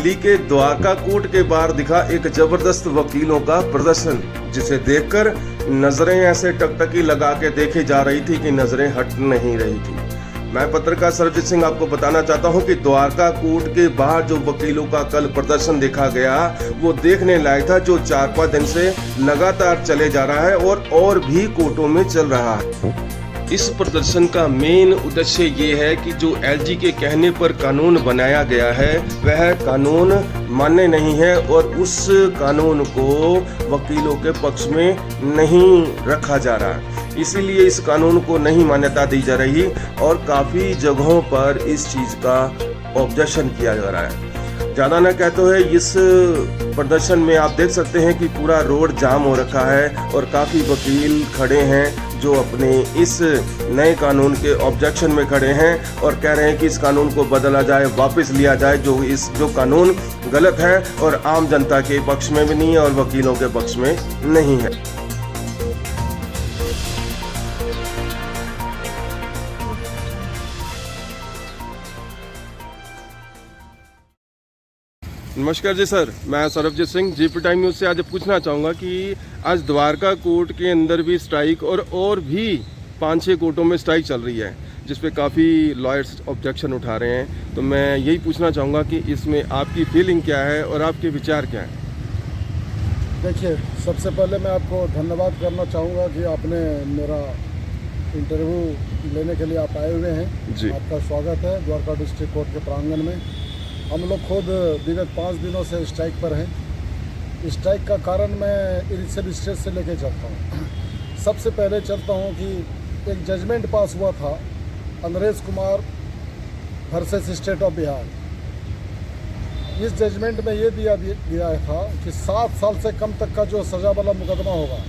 दिल्ली के द्वारका कोर्ट के बाहर दिखा एक जबरदस्त वकीलों का प्रदर्शन, जिसे देखकर नजरें ऐसे टकटकी लगा के देखी जा रही थी कि नजरें हट नहीं रही थी। मैं पत्रकार सरबजीत सिंह आपको बताना चाहता हूं कि द्वारका कोर्ट के बाहर जो वकीलों का कल प्रदर्शन देखा गया वो देखने लायक था, जो 4-5 दिन से लगातार चले जा रहा है और भी कोर्टों में चल रहा है। इस प्रदर्शन का मेन उद्देश्य ये है कि जो एलजी के कहने पर कानून बनाया गया है वह कानून मान्य नहीं है और उस कानून को वकीलों के पक्ष में नहीं रखा जा रहा, इसीलिए इस कानून को नहीं मान्यता दी जा रही और काफ़ी जगहों पर इस चीज़ का ऑब्जेक्शन किया जा रहा है। ज़्यादा न कहते हुए इस प्रदर्शन में आप देख सकते हैं कि पूरा रोड जाम हो रखा है और काफ़ी वकील खड़े हैं जो अपने इस नए कानून के ऑब्जेक्शन में खड़े हैं और कह रहे हैं कि इस कानून को बदला जाए, वापस लिया जाए, जो कानून गलत है और आम जनता के पक्ष में भी नहीं है और वकीलों के पक्ष में नहीं है। नमस्कार जी सर, मैं Sarabjit Singh GP time news से आज पूछना चाहूँगा कि आज द्वारका कोर्ट के अंदर भी स्ट्राइक और भी 5-6 कोर्टों में स्ट्राइक चल रही है, जिस पे काफ़ी लॉयर्स ऑब्जेक्शन उठा रहे हैं। तो मैं यही पूछना चाहूँगा कि इसमें आपकी फीलिंग क्या है और आपके विचार क्या हैं? देखिए, सबसे पहले मैं आपको धन्यवाद करना चाहूँगा कि आपने मेरा इंटरव्यू लेने के लिए आप आए हुए हैं जी। आपका स्वागत है द्वारका डिस्ट्रिक्ट कोर्ट के प्रांगण में। हम लोग खुद विगत 5 दिनों से स्ट्राइक पर हैं। स्ट्राइक का कारण मैं इनिशियल स्टेज से लेके चलता हूँ। सबसे पहले चलता हूँ कि एक जजमेंट पास हुआ था अंग्रेज Kumar versus state of Bihar. इस जजमेंट में ये दिया गया था कि 7 साल से कम तक का जो सज़ा वाला मुकदमा होगा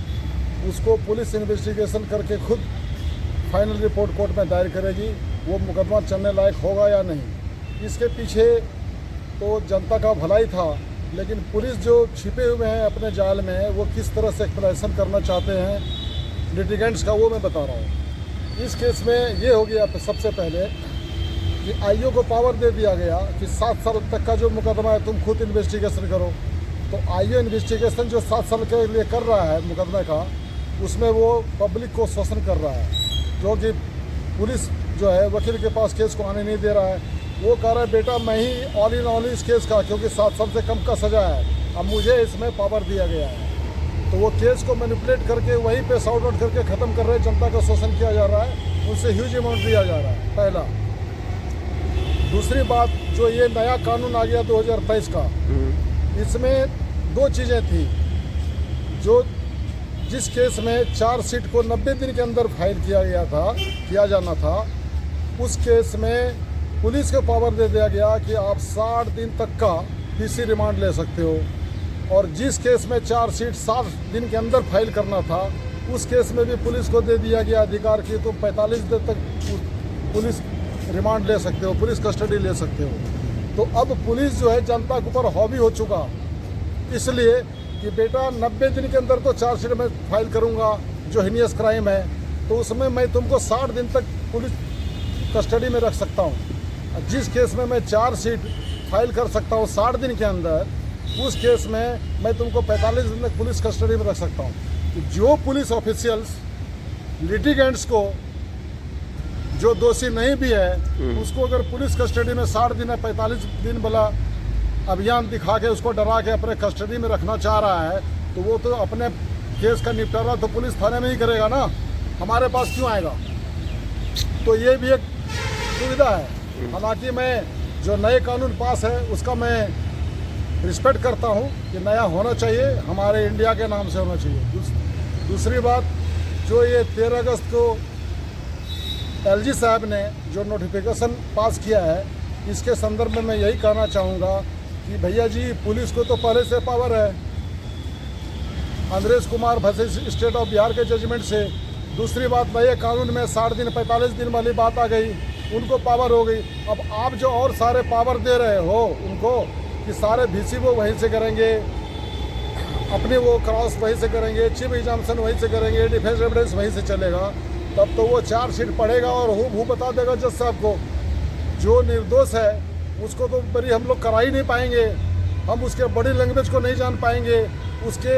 उसको पुलिस इन्वेस्टिगेशन करके खुद फाइनल रिपोर्ट कोर्ट में दायर करेगी, वो मुकदमा चलने लायक होगा या नहीं। इसके पीछे तो जनता का भलाई था, लेकिन पुलिस जो छिपे हुए हैं अपने जाल में वो किस तरह से एक्सप्लॉयटेशन करना चाहते हैं लिटिगेंट्स का, वो मैं बता रहा हूँ। इस केस में ये हो गया सबसे पहले कि आईओ को पावर दे दिया गया कि 7 साल तक का जो मुकदमा है तुम खुद इन्वेस्टिगेशन करो। तो आईओ इन्वेस्टिगेशन जो 7 साल के लिए कर रहा है मुकदमे का, उसमें वो पब्लिक को शोषण कर रहा है, क्योंकि पुलिस जो है वकील के पास केस को आने नहीं दे रहा है। वो कह रहा है बेटा मैं ही ऑल इन ऑल इस केस का, क्योंकि 7 साल से कम का सज़ा है, अब मुझे इसमें पावर दिया गया है। तो वो केस को मैनिपुलेट करके वहीं पे सॉर्ट आउट करके ख़त्म कर रहे हैं। जनता का शोषण किया जा रहा है, उनसे ह्यूज अमाउंट लिया जा रहा है, पहला। दूसरी बात, जो ये नया कानून आ गया 2023 का, इसमें 2 चीज़ें थी। जो जिस केस में चार्जशीट को 90 दिन के अंदर फाइल किया जाना था, उस केस में पुलिस को पावर दे दिया गया कि आप 60 दिन तक का पीसी रिमांड ले सकते हो। और जिस केस में चार्जशीट 60 दिन के अंदर फाइल करना था, उस केस में भी पुलिस को दे दिया गया अधिकार कि तुम 45 दिन तक पुलिस रिमांड ले सकते हो, पुलिस कस्टडी ले सकते हो। तो अब पुलिस जो है जनता के ऊपर हावी हो चुका, इसलिए कि बेटा 90 दिन के अंदर तो चार्जशीट में फाइल करूँगा जो हिनियस क्राइम है, तो उसमें मैं तुमको 60 दिन तक पुलिस कस्टडी में रख सकता हूँ। जिस केस में मैं चार्जशीट फाइल कर सकता हूँ 60 दिन के अंदर, उस केस में मैं तुमको 45 दिन तक पुलिस कस्टडी में रख सकता हूँ। तो जो पुलिस ऑफिशियल्स लिटिगेंट्स को, जो दोषी नहीं भी है, उसको अगर पुलिस कस्टडी में 60 दिन या 45 दिन वाला अभियान दिखा के उसको डरा के अपने कस्टडी में रखना चाह रहा है, तो वो तो अपने केस का निपटारा तो पुलिस थाने में ही करेगा ना, हमारे पास क्यों आएगा? तो ये भी एक दुविधा है। हालांकि मैं जो नए कानून पास है उसका मैं रिस्पेक्ट करता हूं कि नया होना चाहिए, हमारे इंडिया के नाम से होना चाहिए। दूसरी बात, जो ये 13 अगस्त को एलजी साहब ने जो नोटिफिकेशन पास किया है, इसके संदर्भ में मैं यही कहना चाहूँगा कि भैया जी, पुलिस को तो पहले से पावर है अंग्रेज Kumar versus state of Bihar के जजमेंट से। दूसरी बात, नए कानून में 60 दिन 45 दिन वाली बात आ गई, उनको पावर हो गई। अब आप जो और सारे पावर दे रहे हो उनको कि सारे VC वो वहीं से करेंगे, अपने वो क्रॉस वहीं से करेंगे, चीफ एग्जामिनेशन वहीं से करेंगे, डिफेंस एविडेंस वहीं से चलेगा, तब तो वो चार्जशीट पढ़ेगा और हूँ बता देगा जज साहब को। जो निर्दोष है उसको तो बरी हम लोग करा ही नहीं पाएंगे, हम उसके बॉडी लैंग्वेज को नहीं जान पाएंगे, उसके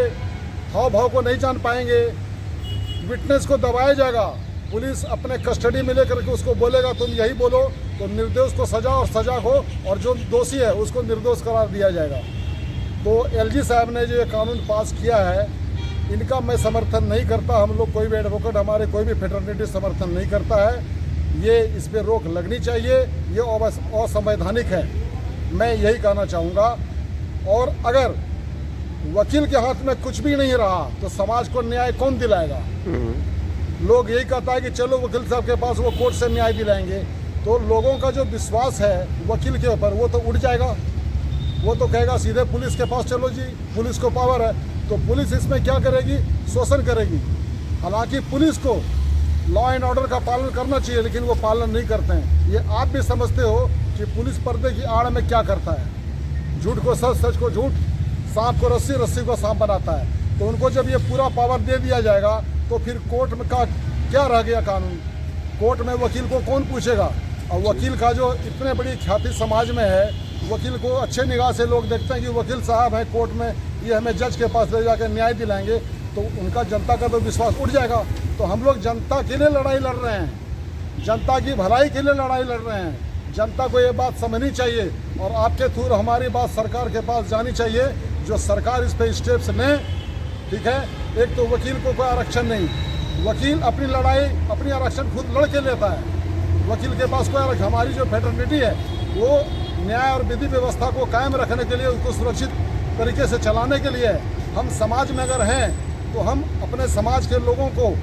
हाव भाव को नहीं जान पाएंगे। विटनेस को दबाया जाएगा, पुलिस अपने कस्टडी में लेकर के उसको बोलेगा तुम यही बोलो, तो निर्दोष को सजा और सजा हो, और जो दोषी है उसको निर्दोष करार दिया जाएगा। तो एलजी साहब ने जो ये कानून पास किया है, इनका मैं समर्थन नहीं करता। हम लोग कोई भी एडवोकेट, हमारे कोई भी फ्रेटर्निटी समर्थन नहीं करता है। ये इस पर रोक लगनी चाहिए, ये असंवैधानिक है, मैं यही कहना चाहूँगा। और अगर वकील के हाथ में कुछ भी नहीं रहा तो समाज को न्याय कौन दिलाएगा? लोग यही कहता है कि चलो वकील साहब के पास, वो कोर्ट से न्याय दिलाएंगे, तो लोगों का जो विश्वास है वकील के ऊपर वो तो उड़ जाएगा। वो तो कहेगा सीधे पुलिस के पास चलो जी, पुलिस को पावर है। तो पुलिस इसमें क्या करेगी? शोषण करेगी। हालांकि पुलिस को लॉ एंड ऑर्डर का पालन करना चाहिए, लेकिन वो पालन नहीं करते हैं। ये आप भी समझते हो कि पुलिस पर्दे की आड़ में क्या करता है। झूठ को सच, सच को झूठ, सांप को रस्सी, रस्सी को सांप बनाता है। तो उनको जब ये पूरा पावर दे दिया जाएगा तो फिर कोर्ट में का क्या रह गया कानून? कोर्ट में वकील को कौन पूछेगा? और वकील का जो इतने बड़ी ख्याति समाज में है, वकील को अच्छे निगाह से लोग देखते हैं कि वकील साहब हैं कोर्ट में, ये हमें जज के पास ले जाकर न्याय दिलाएंगे, तो उनका जनता का तो विश्वास उठ जाएगा। तो हम लोग जनता के लिए लड़ाई लड़ रहे हैं, जनता की भलाई के लिए लड़ाई लड़ रहे हैं। जनता को ये बात समझनी चाहिए, और आपके थ्रू हमारी बात सरकार के पास जानी चाहिए, जो सरकार इस पर स्टेप्स लें। ठीक है, एक तो वकील को कोई आरक्षण नहीं, वकील अपनी लड़ाई, अपनी आरक्षण खुद लड़ के लेता है। वकील के पास कोई आरक्षण, हमारी जो फ्रेटर्निटी है वो न्याय और विधि व्यवस्था को कायम रखने के लिए, उसको सुरक्षित तरीके से चलाने के लिए है। हम समाज में अगर हैं तो हम अपने समाज के लोगों को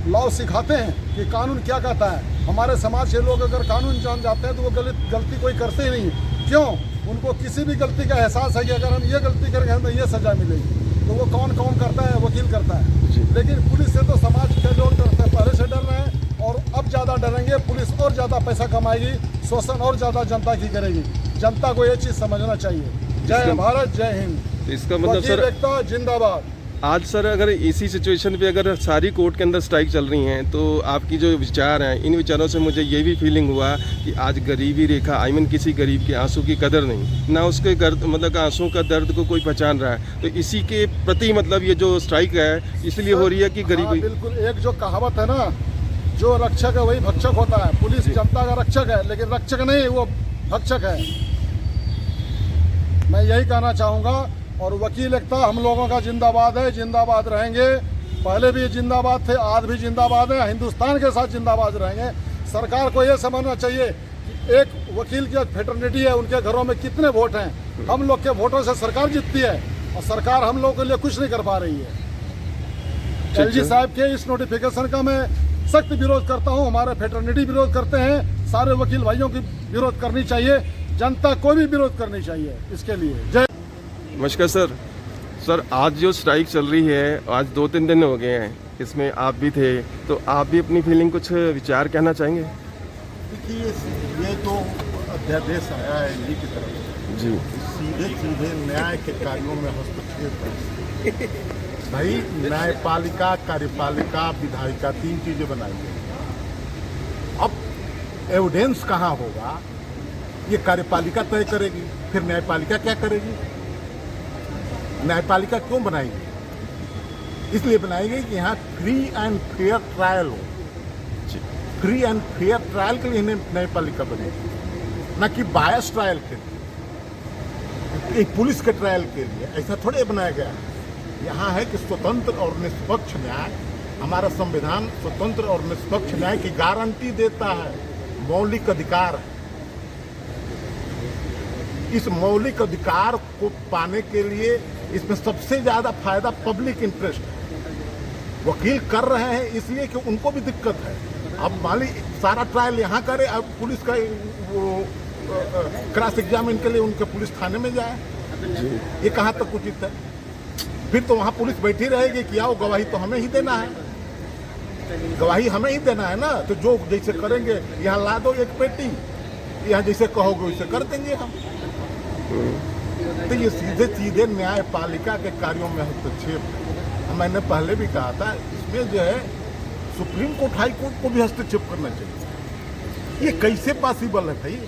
लॉ सिखाते हैं कि कानून क्या कहता है। हमारे समाज के लोग अगर कानून जान जाते हैं तो वो गलती कोई करते ही नहीं। क्यों? उनको किसी भी गलती का एहसास है कि अगर हम ये गलती करेंगे हमें ये सजा मिलेगी। तो वो कौन करता है? वकील करता है। लेकिन पुलिस से तो समाज के लोग डरते हैं, पहले से डर रहे हैं, और अब ज़्यादा डरेंगे। पुलिस और ज़्यादा पैसा कमाएगी, शोषण और ज़्यादा जनता की करेगी। जनता को ये चीज़ समझना चाहिए। जय भारत, जय हिंद। इसका मतलब सर, एकता जिंदाबाद। आज सर अगर इसी सिचुएशन पे अगर सारी कोर्ट के अंदर स्ट्राइक चल रही हैं, तो आपकी जो विचार हैं, इन विचारों से मुझे ये भी फीलिंग हुआ कि आज गरीबी रेखा, किसी गरीब के आंसू की कदर नहीं, ना उसके मतलब आंसू का दर्द को कोई पहचान रहा है। तो इसी के प्रति मतलब ये जो स्ट्राइक है इसलिए हो रही है कि गरीबी। बिल्कुल, एक जो कहावत है ना, जो रक्षक है वही भक्षक होता है। पुलिस जनता का रक्षक है, लेकिन रक्षक नहीं, वो भक्षक है। मैं यही कहना चाहूँगा। और वकील एकता हम लोगों का जिंदाबाद है, जिंदाबाद रहेंगे। पहले भी जिंदाबाद थे, आज भी जिंदाबाद है, हिंदुस्तान के साथ जिंदाबाद रहेंगे। सरकार को ये समझना चाहिए कि एक वकील की फ्रेटर्निटी है, उनके घरों में कितने वोट हैं। हम लोग के वोटों से सरकार जीतती है, और सरकार हम लोगों के लिए कुछ नहीं कर पा रही है। एलजी साहब के इस नोटिफिकेशन का मैं सख्त विरोध करता हूँ, हमारे फ्रेटर्निटी विरोध करते हैं, सारे वकील भाइयों की विरोध करनी चाहिए, जनता को भी विरोध करनी चाहिए इसके लिए। जय। नमस्कार सर, आज जो स्ट्राइक चल रही है, आज 2-3 दिन हो गए हैं, इसमें आप भी थे, तो आप भी अपनी फीलिंग, कुछ विचार कहना चाहेंगे? देखिए, ये तो अध्यादेश आया है एलजी की तरफ जी, सीधे न्याय के कार्यों में हस्तक्षेप है। भाई, न्यायपालिका, कार्यपालिका, विधायिका, 3 चीजें बनाई गई। अब एविडेंस कहाँ होगा, ये कार्यपालिका तय करेगी, फिर न्यायपालिका क्या करेगी? न्यायपालिका क्यों बनाई गई? इसलिए बनाई गई कि यहाँ फ्री एंड फेयर ट्रायल हो। फ्री एंड फेयर ट्रायल के लिए न्यायपालिका बनेगी, न कि बायस ट्रायल के लिए, एक पुलिस के ट्रायल के लिए। ऐसा थोड़े बनाया गया है। यहाँ है कि स्वतंत्र और निष्पक्ष न्याय, हमारा संविधान स्वतंत्र और निष्पक्ष न्याय की गारंटी देता है, मौलिक अधिकार है। इस मौलिक अधिकार को पाने के लिए इसमें सबसे ज्यादा फायदा पब्लिक इंटरेस्ट है। वकील कर रहे हैं इसलिए कि उनको भी दिक्कत है। अब मान ली सारा ट्रायल यहाँ करे, अब पुलिस का वो क्रॉस एग्जामिन के लिए उनके पुलिस थाने में जाए, ये कहाँ तक उचित है? फिर तो वहाँ पुलिस बैठी रहेगी कि आओ, गवाही तो हमें ही देना है, गवाही हमें ही देना है ना। तो जो जैसे करेंगे, यहाँ ला दो एक पेटी, यहाँ जैसे कहोगे वैसे कर देंगे हम। तो ये सीधे न्यायपालिका के कार्यों में हस्तक्षेप है। मैंने पहले भी कहा था, इसमें जो है सुप्रीम कोर्ट, हाई कोर्ट को भी हस्तक्षेप करना चाहिए। ये कैसे पॉसिबल है भाई?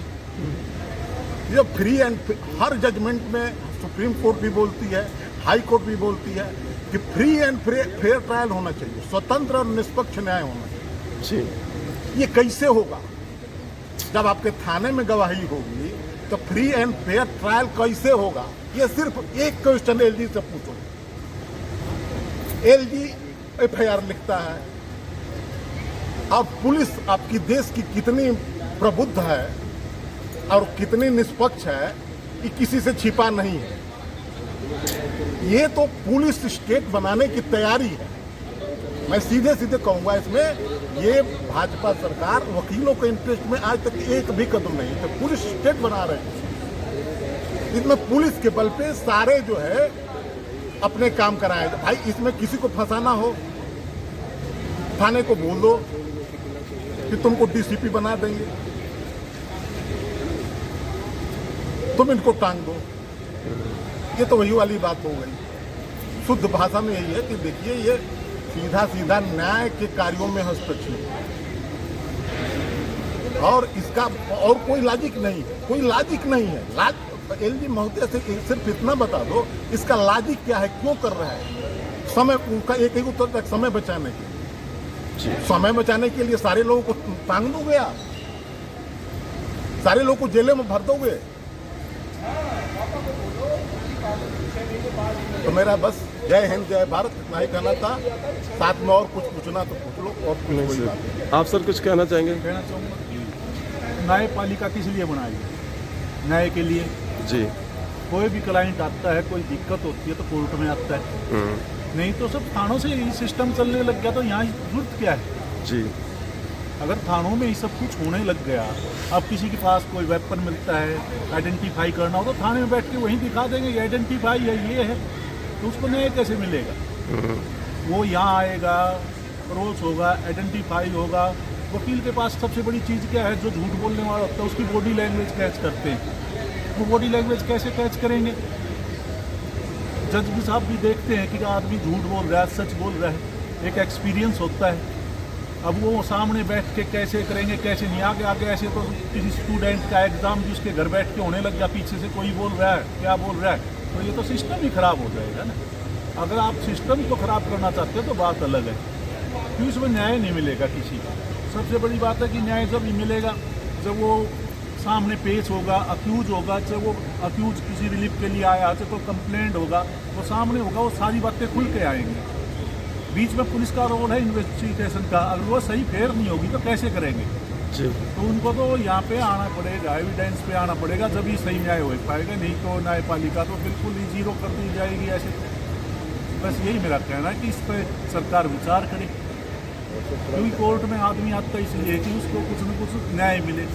ये फ्री एंड हर जजमेंट में सुप्रीम कोर्ट भी बोलती है, हाई कोर्ट भी बोलती है कि फ्री एंड फेयर ट्रायल होना चाहिए, स्वतंत्र और निष्पक्ष न्याय होना चाहिए। जी ये कैसे होगा? जब आपके थाने में गवाही होगी तो फ्री एंड फेयर ट्रायल कैसे होगा? ये सिर्फ एक क्वेश्चन एलजी से पूछो। एलजी एफआईआर लिखता है और पुलिस आपकी देश की कितनी प्रबुद्ध है और कितनी निष्पक्ष है, ये किसी से छिपा नहीं है। ये तो पुलिस स्टेट बनाने की तैयारी है। मैं सीधे सीधे कहूंगा, इसमें ये भाजपा सरकार वकीलों के इंटरेस्ट में आज तक एक भी कदम नहीं, तो पुलिस स्टेट बना रहे हैं। इसमें पुलिस के बल पे सारे जो है अपने काम कराए। भाई इसमें किसी को फंसाना हो, थाने को बोल दो कि तुमको डीसीपी बना देंगे, तुम इनको टांग दो। ये तो वही वाली बात हो गई। शुद्ध भाषा में यही है कि देखिए, ये सीधा सीधा न्याय के कार्यों में हस्तक्षेप, और इसका और कोई लॉजिक नहीं है, कोई लॉजिक नहीं है। एलजी महोदय से सिर्फ इतना बता दो, इसका लॉजिक क्या है, क्यों कर रहा है? समय, उनका एक ही उत्तर तक, समय बचाने के लिए। समय बचाने के लिए सारे लोगों को टांग दोगे आप, सारे लोगों को जेलों में भर दोगे। तो मेरा बस जय हिंद जय भारत इतना ही कहना था। साथ में और कुछ पूछना तो पूछ लो, और कुछ कोई बात नहीं। आप सर कुछ कहना चाहेंगे? कहना चाहूँगा, न्यायपालिका किस लिए बनाई है? न्याय के लिए। जी कोई भी क्लाइंट आता है, कोई दिक्कत होती है तो कोर्ट में आता है, नहीं तो सब थानों से ये सिस्टम चलने लग गया, तो यहाँ जरूरत क्या है? जी अगर थानों में ये सब कुछ होने लग गया, अब किसी के पास कोई वेपन मिलता है, आइडेंटिफाई करना हो तो थाने में बैठ के वहीं दिखा देंगे, ये आइडेंटिफाई है, ये है, तो उसको न्याय कैसे मिलेगा? वो यहाँ आएगा, रोज होगा, आइडेंटिफाई होगा। वकील के पास सबसे बड़ी चीज़ क्या है? जो झूठ बोलने वाला होता है उसकी बॉडी लैंग्वेज कैच करते हैं। वो बॉडी लैंग्वेज कैसे कैच करेंगे? जज भी साहब भी देखते हैं कि आदमी झूठ बोल रहा है, सच बोल रहा है, एक एक्सपीरियंस होता है। अब वो सामने बैठ के कैसे करेंगे, कैसे नहीं? आगे आगे ऐसे तो किसी स्टूडेंट का एग्ज़ाम भी उसके घर बैठ के होने लग गया, पीछे से कोई बोल रहा है, क्या बोल रहा है, तो ये तो सिस्टम ही ख़राब हो जाएगा ना। अगर आप सिस्टम को ख़राब करना चाहते हो तो बात अलग है, क्योंकि उसमें न्याय नहीं मिलेगा किसी को। सबसे बड़ी बात है कि न्याय जब ही मिलेगा जब वो सामने पेश होगा, अक्यूज होगा, चाहे वो अक्यूज किसी रिलीफ के लिए आया, चाहे तो कंप्लेंट होगा, वो सामने होगा, वो सारी बातें खुल के आएंगी। बीच में पुलिस का रोल है इन्वेस्टिगेशन का, अगर वो सही फेयर नहीं होगी तो कैसे करेंगे? जी तो उनको तो यहाँ पे आना पड़ेगा, एविडेंस पे आना पड़ेगा, जब ही सही न्याय हो पाएगा, नहीं तो न्यायपालिका तो बिल्कुल ही जीरो कर दी जाएगी। ऐसे तो बस यही मेरा कहना है कि इस पर सरकार विचार करे, क्योंकि कोर्ट में आदमी आता इसलिए कि उसको कुछ न कुछ न्याय मिले।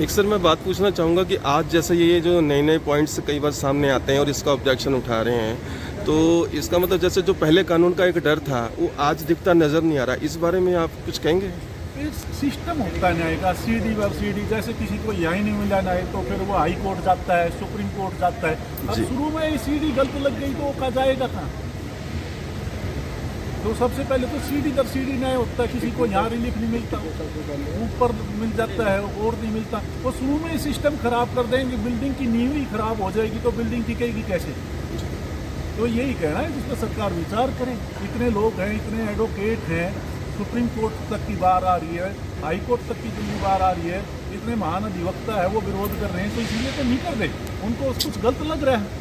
एक सर मैं बात पूछना चाहूँगा कि आज जैसे ये जो नए नए पॉइंट्स कई बार सामने आते हैं और इसका ऑब्जेक्शन उठा रहे हैं, तो इसका मतलब जैसे जो पहले कानून का एक डर था वो आज दिखता नज़र नहीं आ रहा, इस बारे में आप कुछ कहेंगे? सिस्टम होता है न्याय का, सीडी व सीडी, जैसे किसी को यही नहीं मिला न्याय तो फिर वो हाई कोर्ट जाता है, सुप्रीम कोर्ट जाता है। अब शुरू में सीडी गलत लग गई तो वो कहा जाएगा कहाँ? तो सबसे पहले तो सीडी दर सीडी न्याय होता है, किसी को यहाँ रिलीफ नहीं मिलता, ऊपर मिल जाता है और नहीं मिलता। वो शुरू में सिस्टम खराब कर देंगे, बिल्डिंग की नींव ही खराब हो जाएगी तो बिल्डिंग टिकेगी कैसे? तो यही कहना है जिस पर सरकार विचार करे। इतने लोग हैं, इतने एडवोकेट हैं, सुप्रीम कोर्ट तक की बार आ रही है, हाई कोर्ट तक की दिल्ली बार आ रही है, इतने महान अधिवक्ता है वो विरोध कर रहे हैं, तो इसलिए तो नहीं कर रहे, उनको कुछ गलत लग रहा है।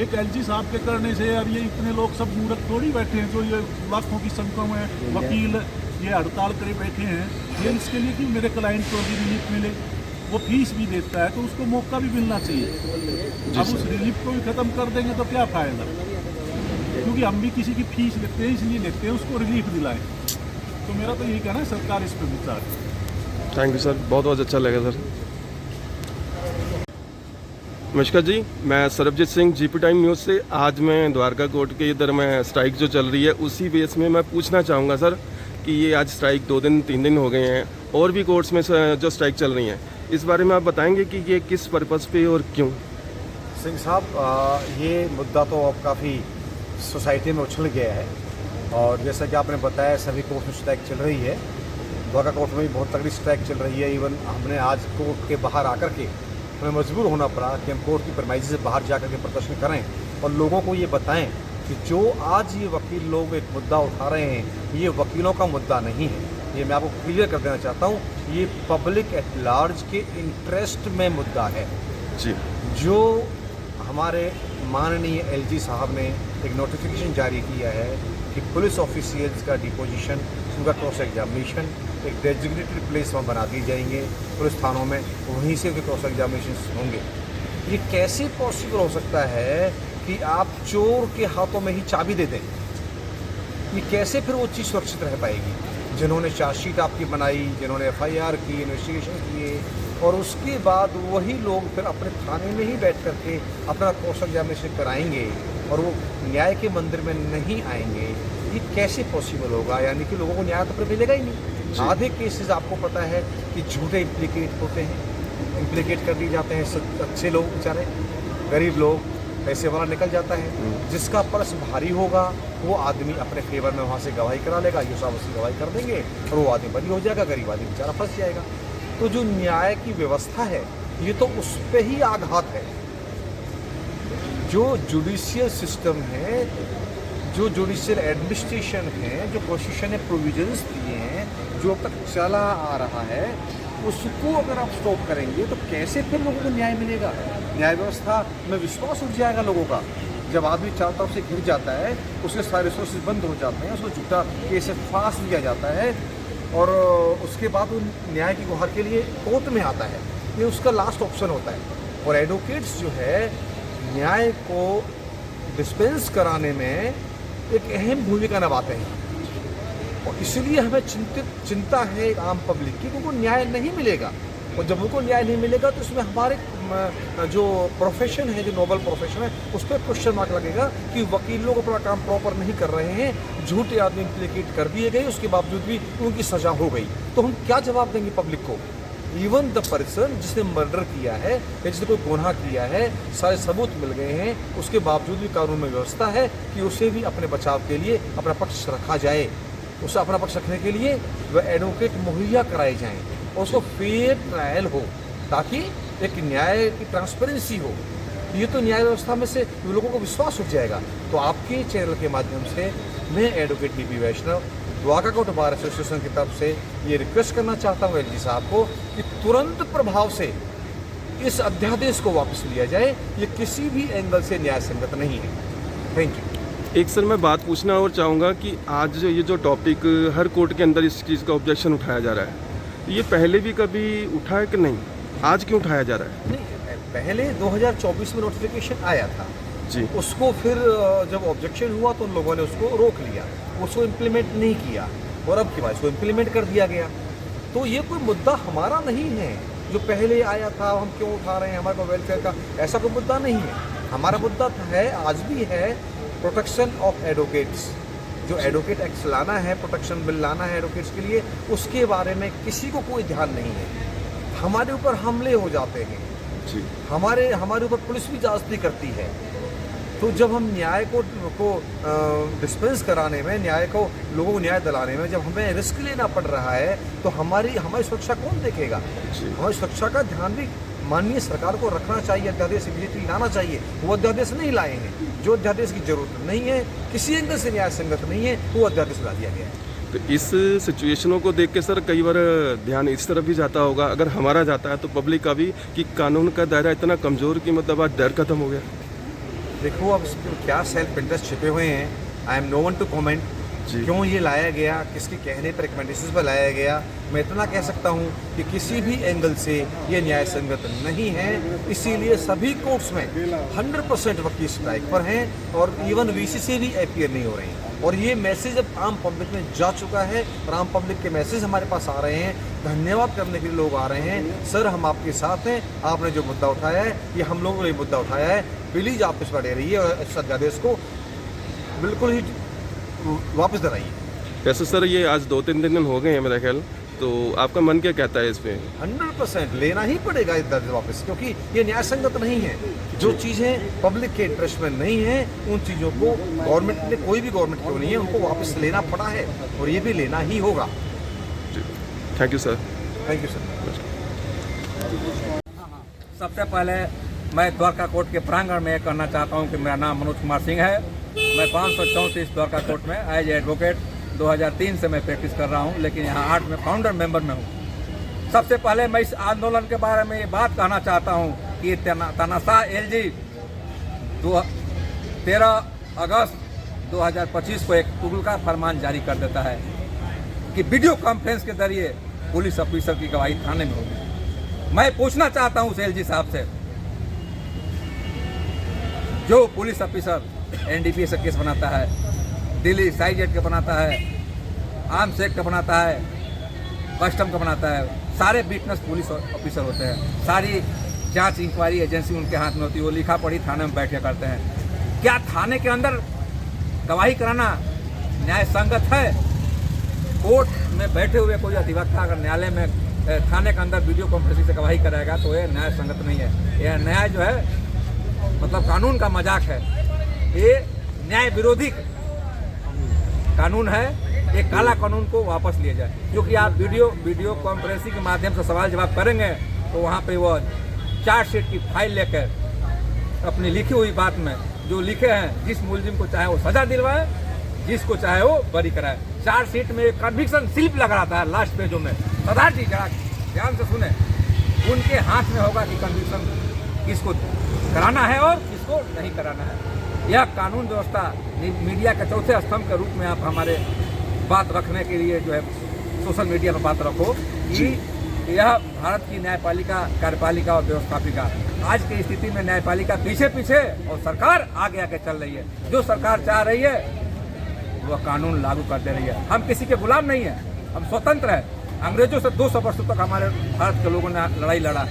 एक एलजी साहब के करने से यार ये इतने लोग सब मूर्ख थोड़ी बैठे हैं, जो ये लाखों की संख्या में वकील ये हड़ताल करे बैठे हैं, ये इसके लिए कि मेरे क्लाइंट को भी रिलीफ मिले। वो फीस भी देता है तो उसको मौका भी मिलना चाहिए। अब उस रिलीफ को भी ख़त्म कर देंगे तो क्या फ़ायदा? क्योंकि हम भी किसी की फीस लेते हैं, इसलिए लेते हैं उसको रिलीफ दिलाएं। तो मेरा तो यही कहना है सरकार इस पर विचार। थैंक यू सर, बहुत बहुत अच्छा लगा सर। नमस्कार जी, मैं Sarabjit Singh, GP time news से। आज मैं द्वारका कोर्ट के इधर में स्ट्राइक जो चल रही है उसी बेस में मैं पूछना चाहूँगा सर कि ये आज स्ट्राइक 2 दिन 3 दिन हो गए हैं और भी कोर्ट्स में जो स्ट्राइक चल रही हैं, इस बारे में आप बताएंगे कि ये किस पर्पज़ पे और क्यों? सिंह साहब, ये मुद्दा तो अब काफ़ी सोसाइटी में उछल गया है और जैसा कि आपने बताया सभी कोर्ट में स्ट्राइक चल रही है। द्वारका कोर्ट में भी बहुत तगड़ी स्ट्राइक चल रही है। इवन हमने आज कोर्ट के बाहर आकर के हमें मजबूर होना पड़ा कि हम कोर्ट की प्रेमाइज़ से बाहर जा करके प्रदर्शन करें और लोगों को ये बताएं कि जो आज ये वकील लोग एक मुद्दा उठा रहे हैं ये वकीलों का मुद्दा नहीं है। ये मैं आपको क्लियर कर देना चाहता हूँ, ये पब्लिक एट लार्ज के इंटरेस्ट में मुद्दा है। जी, जो हमारे माननीय एलजी साहब ने एक नोटिफिकेशन जारी किया है कि पुलिस ऑफिशियल्स का डिपोजिशन, उनका क्रॉस एग्जामिनेशन एक डेजिग्नेटेड प्लेस में बना दिए जाएंगे पुलिस थानों में, वहीं से उनके क्रॉस एग्जामिनेशन होंगे। ये कैसे पॉसिबल हो सकता है कि आप चोर के हाथों में ही चाबी दे दें? ये कैसे फिर वो चीज़ सुरक्षित रह पाएगी? जिन्होंने चार्जशीट आपकी बनाई, जिन्होंने एफआईआर की, इन्वेस्टिगेशन किए और उसके बाद वही लोग फिर अपने थाने में ही बैठ करके अपना क्रॉस एग्जामिनेशन कराएंगे और वो न्याय के मंदिर में नहीं आएंगे, ये कैसे पॉसिबल होगा? यानी कि लोगों को न्याय तो फिर मिलेगा ही नहीं। आधे केसेस आपको पता है कि झूठे इम्प्लीकेट होते हैं, इम्प्लीकेट कर दिए जाते हैं अच्छे लोग, बेचारे गरीब लोग, पैसे वाला निकल जाता है। जिसका पर्स भारी होगा वो आदमी अपने फेवर में वहाँ से गवाही करा लेगा, ये साहब उसकी गवाही कर देंगे और वो आदमी बरी हो जाएगा, गरीब आदमी बेचारा फंस जाएगा। तो जो न्याय की व्यवस्था है ये तो उस पर ही आघात है। जो जुडिशियल सिस्टम है, जो जुडिशियल एडमिनिस्ट्रेशन है, जो कॉन्स्टिट्यूशन ने प्रोविजंस दिए हैं, जो अब तक चला आ रहा है, उसको अगर आप स्टॉप करेंगे तो कैसे फिर लोगों को न्याय मिलेगा? न्याय व्यवस्था में विश्वास उठ जाएगा लोगों का। जब आदमी चारों तरफ से घिर जाता है, उसके सारे रिसोर्सेज बंद हो जाते हैं, उसको झूठा केस फांस दिया जाता है और उसके बाद वो न्याय की गुहार के लिए कोर्ट में आता है। ये उसका लास्ट ऑप्शन होता है। और एडवोकेट्स जो है न्याय को डिस्पेंस कराने में एक अहम भूमिका निभाते हैं और इसलिए हमें चिंता है एक आम पब्लिक की, क्योंकि न्याय नहीं मिलेगा। और जब उनको न्याय नहीं मिलेगा तो इसमें हमारे जो प्रोफेशन है, जो नोबल प्रोफेशन है, उस पर क्वेश्चन मार्क लगेगा कि वकील लोग अपना काम प्रॉपर नहीं कर रहे हैं, झूठे आदमी इम्प्लीकेट कर दिए गए, उसके बावजूद भी उनकी सजा हो गई। तो हम क्या जवाब देंगे पब्लिक को? इवन द पर्सन जिसने मर्डर किया है या जिसने कोई गुनाह किया है, सारे सबूत मिल गए हैं, उसके बावजूद भी कानून में व्यवस्था है कि उसे भी अपने बचाव के लिए अपना पक्ष रखा जाए। उसे अपना पक्ष रखने के लिए वह एडवोकेट मुहैया कराए जाएं और उसको फेयर ट्रायल हो, ताकि एक न्याय की ट्रांसपेरेंसी हो। ये तो न्याय व्यवस्था में से लोगों को विश्वास उठ जाएगा। तो आपके चैनल के माध्यम से मैं एडवोकेट डीपी वैष्णव द्वारका कोर्ट बार एसोसिएशन की तरफ से ये रिक्वेस्ट करना चाहता हूँ एलजी साहब को कि तुरंत प्रभाव से इस अध्यादेश को वापस लिया जाए। ये किसी भी एंगल से न्याय संगत नहीं है। Thank you. एक सर मैं बात पूछना और चाहूँगा कि आज ये जो टॉपिक हर कोर्ट के अंदर इस चीज़ का ऑब्जेक्शन उठाया जा रहा है, ये पहले भी कभी उठा है कि नहीं? आज क्यों उठाया जा रहा है? नहीं, पहले 2024 में नोटिफिकेशन आया था जी, उसको फिर जब ऑब्जेक्शन हुआ तो उन लोगों ने उसको रोक लिया, उसको इम्प्लीमेंट नहीं किया और अब की बात इसको इम्प्लीमेंट कर दिया गया। तो ये कोई मुद्दा हमारा नहीं है जो पहले आया था, हम क्यों उठा रहे हैं, हमारे को वेलफेयर का ऐसा कोई मुद्दा नहीं है। हमारा मुद्दा है, आज भी है, प्रोटेक्शन ऑफ एडवोकेट्स। जो एडवोकेट एक्ट लाना है, प्रोटेक्शन बिल लाना है एडवोकेट्स के लिए, उसके बारे में किसी को कोई ध्यान नहीं है। हमारे ऊपर हमले हो जाते हैं जी, हमारे ऊपर पुलिस भी जांच करती है। तो जब हम न्याय को डिस्पेंस कराने में, न्याय को लोगों को न्याय दिलाने में जब हमें रिस्क लेना पड़ रहा है तो हमारी सुरक्षा कौन देखेगा? हमारी सुरक्षा का ध्यान भी माननीय सरकार को रखना चाहिए, अध्यादेश इमीडिएटली लाना चाहिए। वो अध्यादेश नहीं लाए हैं, जो अध्यादेश की जरूरत नहीं है, किसी एंगल से न्याय संगत नहीं है, वो अध्यादेश ला दिया गया है। तो इस सिचुएशनों को देख के सर कई बार ध्यान इस तरफ भी जाता होगा, अगर हमारा जाता है तो पब्लिक का भी, कि कानून का दायरा इतना कमज़ोर कि मतलब आज डर खत्म हो गया। देखो अब क्या सेल्फ इंटरेस्ट छिपे हुए हैं। I am no one to comment क्यों ये लाया गया, किसके कहने पर, रिकमेंडेशन पर लाया गया। मैं इतना कह सकता हूँ कि किसी भी एंगल से ये न्याय संगत नहीं है। इसीलिए सभी कोर्ट्स में 100% वकील स्ट्राइक पर हैं और इवन वीसीसी भी अपीयर नहीं हो रहे हैं। और ये मैसेज अब आम पब्लिक में जा चुका है और आम पब्लिक के मैसेज हमारे पास आ रहे हैं, धन्यवाद करने के लिए लोग आ रहे हैं। सर हम आपके साथ हैं, आपने जो मुद्दा उठाया है ये हम लोगों ने मुद्दा उठाया है, प्लीज़ आप इस पर डे रही है और इस अध्यादेश को बिल्कुल ही वापस दिलाइए। वैसे सर ये आज 2-3 दिन हो गए हैं मेरा ख्याल, तो आपका मन क्या कहता है इस पर? 100% लेना ही पड़ेगा इस दर्ज वापस, क्योंकि ये न्याय संगत नहीं है। जो चीज़ें पब्लिक के इंटरेस्ट में नहीं है उन चीज़ों को गवर्नमेंट ने, कोई भी गवर्नमेंट क्यों नहीं है, उनको वापस लेना पड़ा है और ये भी लेना ही होगा। Thank you sir. Thank you sir. सबसे पहले मैं द्वारका कोर्ट के प्रांगण में कहना चाहता हूं कि मेरा नाम मनोज कुमार सिंह है। मैं 534 द्वारका कोर्ट में एज एडवोकेट 2003 से मैं प्रैक्टिस कर रहा हूं, लेकिन यहां 8 में फाउंडर मेंबर में हूं। सबसे पहले मैं इस आंदोलन के बारे में ये बात कहना चाहता हूं कि तानाशाह एलजी 13 अगस्त 2025 को एक तुगलका फरमान जारी कर देता है कि वीडियो कॉन्फ्रेंस के जरिए पुलिस ऑफिसर की गवाही थाने में होगी। मैं पूछना चाहता हूं उस एलजी साहब से, जो पुलिस ऑफिसर एनडीपीएस का केस बनाता है, दिल्ली साइजेट का बनाता है, आर्म्स एक्ट का बनाता है, कस्टम का बनाता है, सारे विटनेस पुलिस ऑफिसर होते हैं। सारी जांच इंक्वायरी एजेंसी उनके हाथ में होती है। वो लिखा पढ़ी थाने में बैठ के करते हैं। क्या थाने के अंदर गवाही कराना न्याय संगत है? कोर्ट में बैठे हुए कोई अधिवक्ता अगर न्यायालय में थाने के अंदर वीडियो कॉन्फ्रेंसिंग से गवाही कराएगा तो ये न्याय संगत नहीं है। यह न्याय जो है मतलब कानून का मजाक है। ये न्याय विरोधी कानून है। एक काला कानून को वापस लिया जाए, क्योंकि आप वीडियो कॉन्फ्रेंसिंग के माध्यम से सवाल जवाब करेंगे तो वहाँ पे वो चार्जशीट की फाइल लेकर अपनी लिखी हुई बात में जो लिखे हैं, जिस मुलजिम को चाहे वो सजा दिलवाए, जिसको चाहे वो बरी कराए। चार्जशीट में कन्विक्शन स्लिप लगा रहता है लास्ट पेजों में। सरदार जी जरा ध्यान से सुने, उनके हाथ में होगा कि कन्विक्शन किसको कराना है और किसको नहीं कराना है। यह कानून व्यवस्था मीडिया के चौथे स्तंभ के रूप में आप हमारे बात रखने के लिए जो है सोशल मीडिया पर बात रखो कि यह भारत की न्यायपालिका, कार्यपालिका और व्यवस्थापिका आज की स्थिति में न्यायपालिका पीछे पीछे और सरकार आगे आगे चल रही है। जो सरकार चाह रही है वह कानून लागू कर दे रही है। हम किसी के गुलाम नहीं है, हम स्वतंत्र हैं। अंग्रेजों से 200 वर्षों तक हमारे भारत के लोगों ने लड़ाई लड़ा।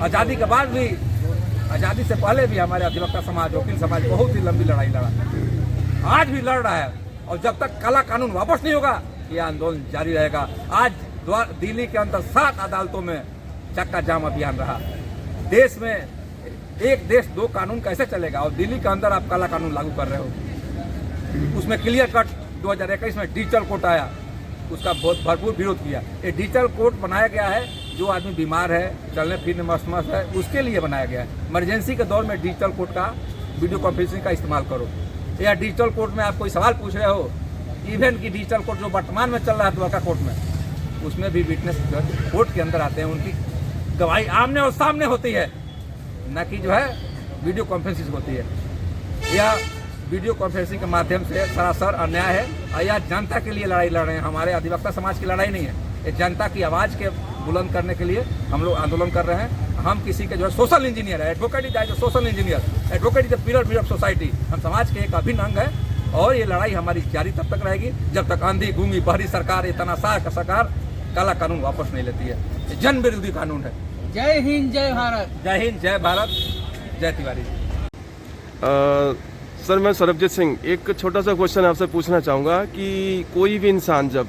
आज़ादी के बाद भी, आज़ादी से पहले भी हमारे अधिवक्ता समाज, वकील समाज बहुत ही लंबी लड़ाई लड़ा। आज भी लड़ रहा है और जब तक काला कानून वापस नहीं होगा यह आंदोलन जारी रहेगा। आज दिल्ली के अंदर 7 अदालतों में चक्का जाम अभियान रहा। देश में एक देश 2 कानून कैसे चलेगा? और दिल्ली के अंदर आप काला कानून लागू कर रहे हो। उसमें क्लियर कट 2021 में डिजिटल कोर्ट आया, उसका बहुत भरपूर विरोध किया। ये डिजिटल कोर्ट बनाया गया है जो आदमी बीमार है, चलने फिरने मस्त है, उसके लिए बनाया गया है। इमरजेंसी के दौर में डिजिटल कोर्ट का, वीडियो कॉन्फ्रेंसिंग का इस्तेमाल करो। या डिजिटल कोर्ट में आप कोई सवाल पूछ रहे हो, इवन की डिजिटल कोर्ट जो वर्तमान में चल रहा है द्वारका कोर्ट में, उसमें भी विटनेस कोर्ट के अंदर आते हैं, उनकी गवाही आमने और सामने होती है, न कि जो है वीडियो कॉन्फ्रेंसिंग होती है। यह वीडियो कॉन्फ्रेंसिंग के माध्यम से सरासर अन्याय है और यह जनता के लिए लड़ाई लड़ रहे हैं। हमारे अधिवक्ता समाज की लड़ाई नहीं है, ये जनता की आवाज़ के बुलंद करने के लिए हम लोग आंदोलन कर रहे हैं। हम किसी के जो है सोशल इंजीनियर है, advocate is social engineer, advocate is the pillar of society. हम समाज के एक अभिन्न अंग है और ये लड़ाई हमारी जारी तब तक रहेगी जब तक अंधी गूंगी बहरी सरकार, ये तानाशाह का सरकार काला कानून वापस नहीं लेती है। ये जन विरोधी कानून है। जय हिंद, जय भारत। जय हिंद, जय भारत, जय तिवारी। सर मैं सरबजीत सिंह, एक छोटा सा क्वेश्चन आपसे पूछना चाहूँगा कि कोई भी इंसान जब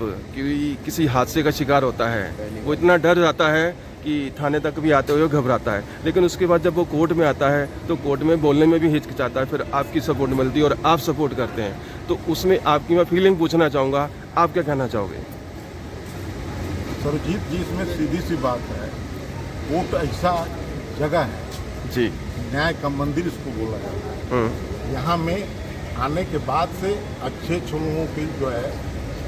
किसी हादसे का शिकार होता है वो इतना डर जाता है कि थाने तक भी आते हुए घबराता है, लेकिन उसके बाद जब वो कोर्ट में आता है तो कोर्ट में बोलने में भी हिचकिचाता है, फिर आपकी सपोर्ट मिलती है और आप सपोर्ट करते हैं, तो उसमें आपकी मैं फीलिंग पूछना चाहूँगा, आप क्या कहना चाहोगे? सरजीत जी, इसमें सीधी सी बात है, कोर्ट ऐसा जगह है जी, न्याय का मंदिर इसको बोला जाता है। यहाँ में आने के बाद से अच्छे लोगों की जो है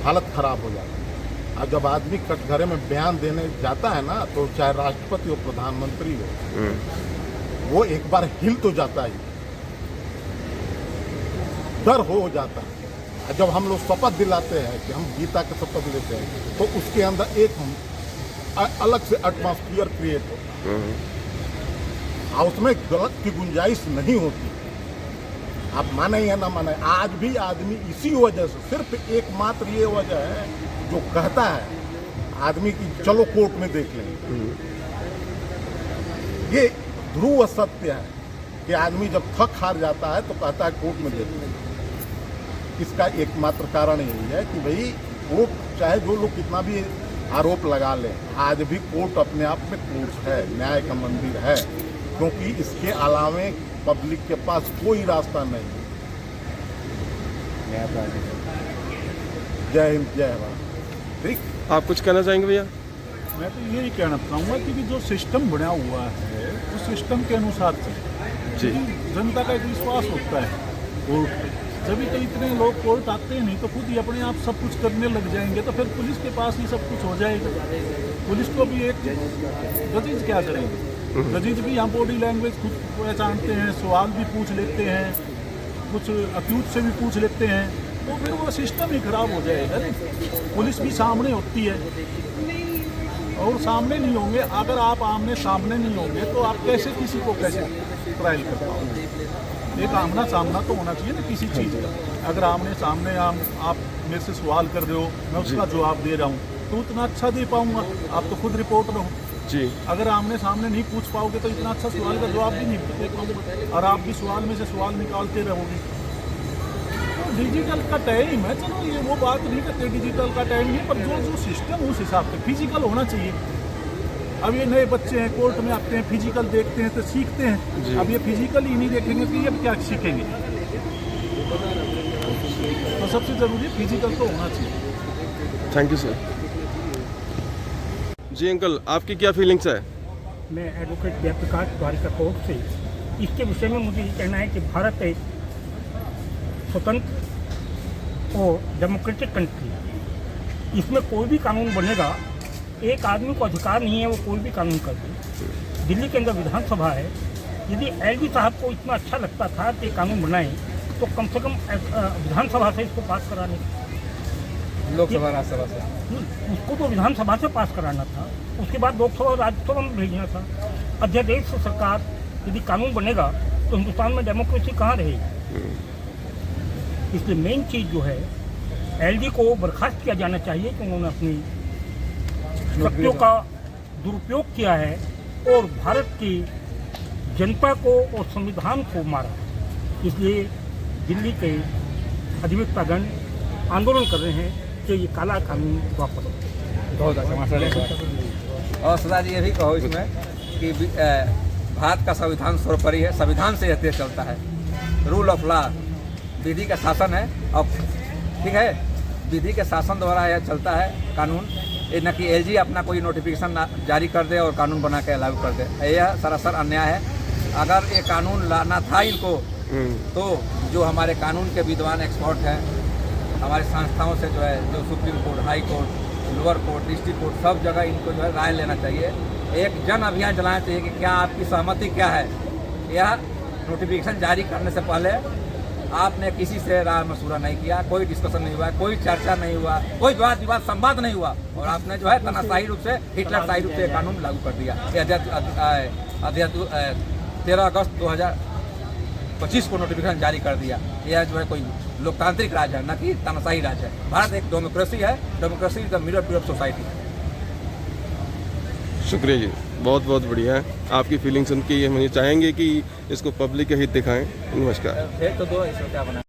हालत खराब हो जाती है। और जब आदमी कटघरे में बयान देने जाता है ना, तो चाहे राष्ट्रपति हो, प्रधानमंत्री हो, वो एक बार हिल तो जाता ही, डर हो जाता है। जब हम लोग शपथ दिलाते हैं कि हम गीता का शपथ लेते हैं, तो उसके अंदर एक अलग से एटमॉस्फियर क्रिएट होता है और उसमें गलत की गुंजाइश नहीं होती। आप माने या ना माने, आज भी आदमी इसी वजह से, सिर्फ एकमात्र ये वजह है जो कहता है आदमी की चलो कोर्ट में देख लेंगे। ये ध्रुव सत्य है कि आदमी जब थक हार जाता है तो कहता है कोर्ट में देख लेंगे। इसका एकमात्र कारण यही है कि भाई कोर्ट, चाहे जो लोग कितना भी आरोप लगा लें, आज भी कोर्ट अपने आप में कोर्ट है, न्याय का मंदिर है, क्योंकि इसके अलावे पब्लिक के पास कोई रास्ता नहीं। जय हिंद, जय भारत। ठीक, आप कुछ कहना चाहेंगे भैया? मैं तो यही कहना चाहूँगा कि जो सिस्टम बना हुआ है उस सिस्टम के अनुसार चले। जी। जनता का एक विश्वास होता है कोर्ट पे, जब तो इतने लोग कोर्ट आते हैं, नहीं तो खुद ही अपने आप सब कुछ करने लग जाएंगे, तो फिर पुलिस के पास ही सब कुछ हो जाएगा। पुलिस को भी एक जजेज क्या करेंगे, जजेज भी यहाँ बॉडी लैंग्वेज खुद पहचानते हैं, सवाल भी पूछ लेते हैं, कुछ अक्यूज से भी पूछ लेते हैं, तो फिर वो सिस्टम ही खराब हो जाएगा। पुलिस भी सामने होती है और सामने नहीं होंगे, अगर आप आमने सामने नहीं होंगे तो आप कैसे किसी को कैसे ट्रायल कर पाओगे। एक आमना सामना तो होना चाहिए ना किसी चीज़ का। अगर आमने सामने आप मेरे से सवाल कर रहे हो, मैं उसका जवाब दे रहा हूँ, तो उतना अच्छा दे पाऊँगा। आप तो खुद रिपोर्टर हो जी। अगर आमने सामने नहीं पूछ पाओगे तो इतना अच्छा सवाल का जवाब भी नहीं दे पाऊँगा, और आप भी सवाल में से सवाल निकालते रहोगे। डिजिटल का टाइम है, चलो ये वो बात नहीं करते डिजिटल का टाइम नहीं, पर जो सिस्टम उस हिसाब से फिजिकल होना चाहिए। अब ये नए बच्चे हैं, कोर्ट में आते हैं, फिजिकल देखते हैं तो सीखते हैं। अब ये फिजिकल ही नहीं देखेंगे तो ये क्या सीखेंगे। तो सबसे ज़रूरी फिजिकल तो होना चाहिए। Thank you sir. जी अंकल, आपकी क्या फीलिंग्स है? मैं एडवोकेट जयप्रकाश द्वारिका कोर्ट से इसके विषय में मुझे ये कहना है कि भारत एक स्वतंत्र और डेमोक्रेटिक कंट्री, इसमें कोई भी कानून बनेगा, एक आदमी को अधिकार नहीं है वो कोई भी कानून कर दे। दिल्ली के अंदर विधानसभा है, यदि एलजी साहब को इतना अच्छा लगता था कि कानून बनाए तो कम से कम विधानसभा से इसको पास कराने, लोकसभा राज्यसभा से उसको तो विधानसभा से पास कराना था, उसके बाद लोकसभा और राज्यसभा में भेजना था। अध्यादेश से सरकार यदि कानून बनेगा तो हिंदुस्तान में डेमोक्रेसी कहाँ रहेगी। इसलिए मेन चीज़ जो है, एलजी को बर्खास्त किया जाना चाहिए कि उन्होंने अपनी शक्तियों का दुरुपयोग किया है और भारत की जनता को और संविधान को मारा। इसलिए दिल्ली के अधिवक्तागण आंदोलन कर रहे हैं कि ये काला कानून वापस। बहुत अच्छा। और सदा जी ये भी कहो इसमें कि भारत का संविधान सर्वोपरि है, संविधान से यह देश चलता है। रूल ऑफ लॉ, विधि का शासन है, और ठीक है, विधि के शासन द्वारा यह चलता है कानून, न कि एलजी अपना कोई नोटिफिकेशन जारी कर दे और कानून बना के लागू कर दे। यह सरासर अन्याय है। अगर ये कानून लाना था इनको, तो जो हमारे कानून के विद्वान एक्सपर्ट हैं, हमारी संस्थाओं से जो है, जो supreme court, high court, lower court, district court, सब जगह इनको जो है राय लेना चाहिए। एक जन अभियान चलाना चाहिए कि क्या आपकी सहमति क्या है। यह नोटिफिकेशन जारी करने से पहले आपने किसी से राय मशूरा नहीं किया, कोई डिस्कशन नहीं हुआ, कोई चर्चा नहीं हुआ, कोई वाद विवाद संवाद नहीं हुआ, और आपने जो है तानाशाही रूप से, हिटलरशाही रूप से कानून लागू कर दिया। 13 अगस्त 2025 को नोटिफिकेशन जारी कर दिया। यह जो है कोई लोकतांत्रिक राज्य है, न कि तानाशाही राज्य है। भारत एक डेमोक्रेसी है, democracy is the mirror of society. शुक्रिया जी, बहुत बहुत बढ़िया है। आपकी फीलिंग सुन के ये हम ये चाहेंगे कि इसको पब्लिक के हित दिखाएं। नमस्कार। तो दो इसको क्या बना